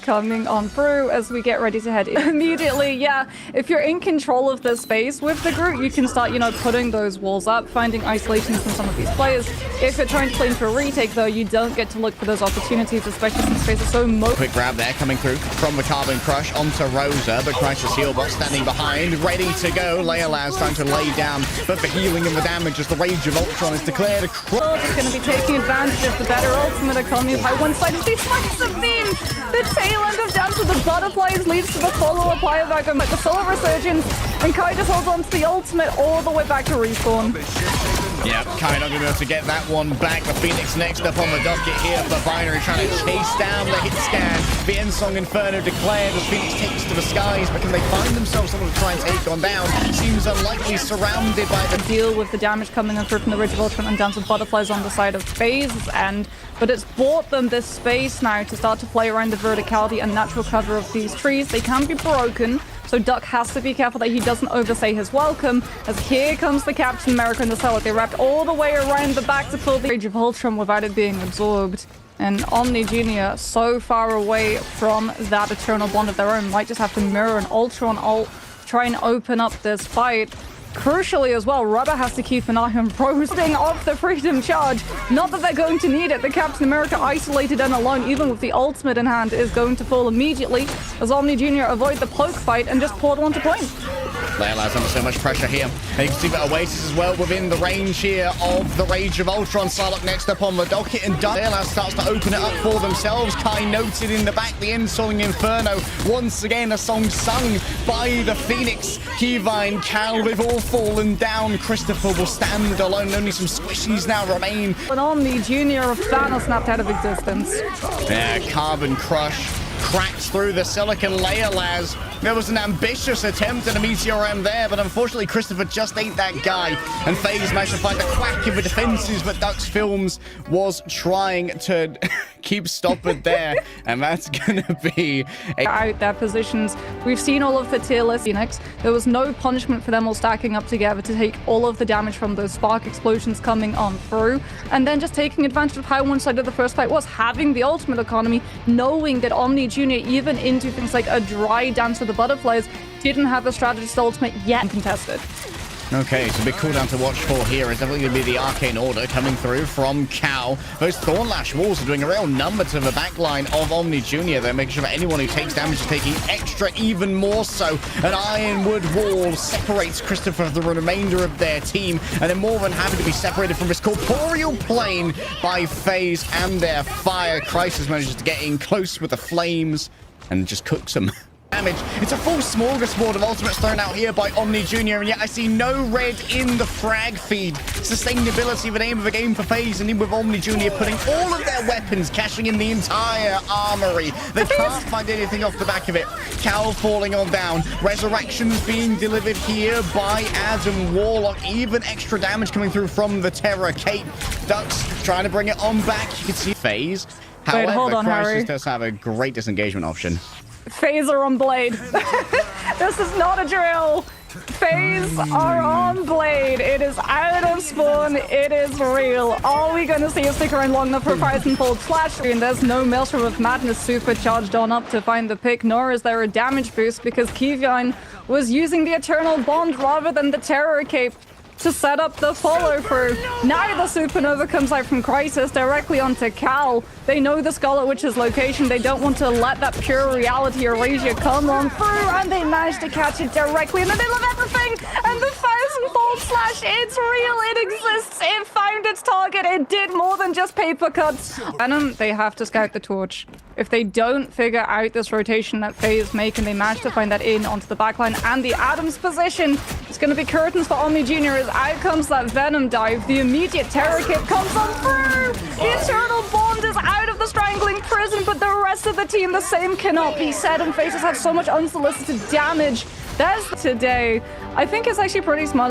coming on through as we get ready to head in. Immediately, yeah, if you're in control of this space with the Groot, you can start, you know, putting those walls up, finding isolations from some of these players. If you're trying to play into a retake, though, you don't get to look for those opportunities, especially since space is so Quick grab there coming through from the Carbon Crush onto Rosa, but Crisis Healbot standing behind, ready to go. Leolaz time to lay down, but the healing and the damage as the Rage of Ultron is declared across. Is going to be taking advantage of the better ultimate economy by one side of these slices of beam. The tail end of Dance with the Butterflies leads to the follow-up bioback of the Solar Resurgence, and Kai just holds on to the ultimate all the way back to respawn. Yeah, Kai not going to be able to get that one back. The Phoenix next up on the docket here for Binary, trying to chase down the hit scan. The Endsong Inferno declared as Phoenix takes to the skies, but can they find themselves someone to try and take on down? Seems unlikely, surrounded by the deal with the damage coming in through from the Ridge of Ultron and Dance with Butterflies on the side of FaZe's end, but it's bought them this space now to start to play around the verticality and natural cover of these trees. They can be broken, so Duck has to be careful that he doesn't overstay his welcome, as here comes the Captain America and the Cell. They wrapped all the way around the back to pull the Rage of Ultron without it being absorbed. And Omni Jr. so far away from that eternal bond of their own, might just have to mirror an Ultron ult, try and open up this fight. Crucially as well, Rubber has to keep an eye on roasting off the Freedom Charge. Not that they're going to need it. The Captain America, isolated and alone, even with the ultimate in hand, is going to fall immediately as Omni Jr. avoid the poke fight and just portal onto point. Leolaz under so much pressure here. And you can see that Oasis as well within the range here of the Rage of Ultron. Psylocke next up on the docket, and Leolaz starts to open it up for themselves. Kai noted in the back, the Endsong Inferno. Once again, a song sung by the Phoenix. Keyvine, Cal, they've all fallen down. Christopher will stand alone. Only some squishies now remain. And Omni Jr. of Thanos snapped out of existence. Yeah, Carbon Crush cracks through the Silicon Leolaz. There was an ambitious attempt at a Meteor there, but unfortunately Christopher just ain't that guy. And FaZe managed to find the quack of the defenses, but Ducks Films was trying to keep stopping there. And that's gonna be out their positions. We've seen all of the tier list Phoenix. There was no punishment for them all stacking up together to take all of the damage from those spark explosions coming on through, and then just taking advantage of how one-sided the first fight was, having the ultimate economy, knowing that Omni Jr. even into things like a dry Dance with the Butterflies didn't have the strategist ultimate yet contested. Okay, so big cooldown to watch for here is definitely going to be the Arcane Order coming through from Cal. Those Thornlash walls are doing a real number to the backline of Omni Jr. They're making sure that anyone who takes damage is taking extra, even more so. An Ironwood wall separates Christopher from the remainder of their team, and they're more than happy to be separated from this corporeal plane by FaZe and their fire. Crisis manages to get in close with the flames and just cooks them. Damage. It's a full smorgasbord of ultimates thrown out here by Omni Jr., and yet I see no red in the frag feed. Sustainability, the name of the game for FaZe, and in with Omni Jr. putting all of their weapons, cashing in the entire armory. They can't find anything off the back of it. Cal falling on down. Resurrections being delivered here by Adam Warlock. Even extra damage coming through from the Terror Cape. Ducks trying to bring it on back. You can see FaZe. However, wait, hold on, Crisis Harry. does have a great disengagement option. FaZe are on Blade. This is not a drill. FaZe are on Blade. It is out of spawn. It is real. All we're going to see is stick around long enough for Price and Fold Slash. And there's no Maelstrom of Madness supercharged on up to find the pick, nor is there a damage boost because Keyvine was using the Eternal Bond rather than the Terror Cape to set up the follow-through. Now the Supernova comes out from Crisis directly onto Cal. They know the Scarlet Witch's location. They don't want to let that pure reality erasure come on through, and they manage to catch it directly in the middle of everything. And the 1000-fold slash, it's real, it exists, it found its target, it did more than just paper cuts. Venom, they have to scout the torch. If they don't figure out this rotation that FaZe make, and they manage to find that in onto the backline and the Adams position, it's going to be curtains for Omni Jr. as out comes that Venom dive. The immediate Terror Kit comes on through. The Eternal Bond is out of the strangling prison, but the rest of the team, the same cannot be said, and FaZe have so much unsolicited damage. That's today. I think it's actually pretty smart.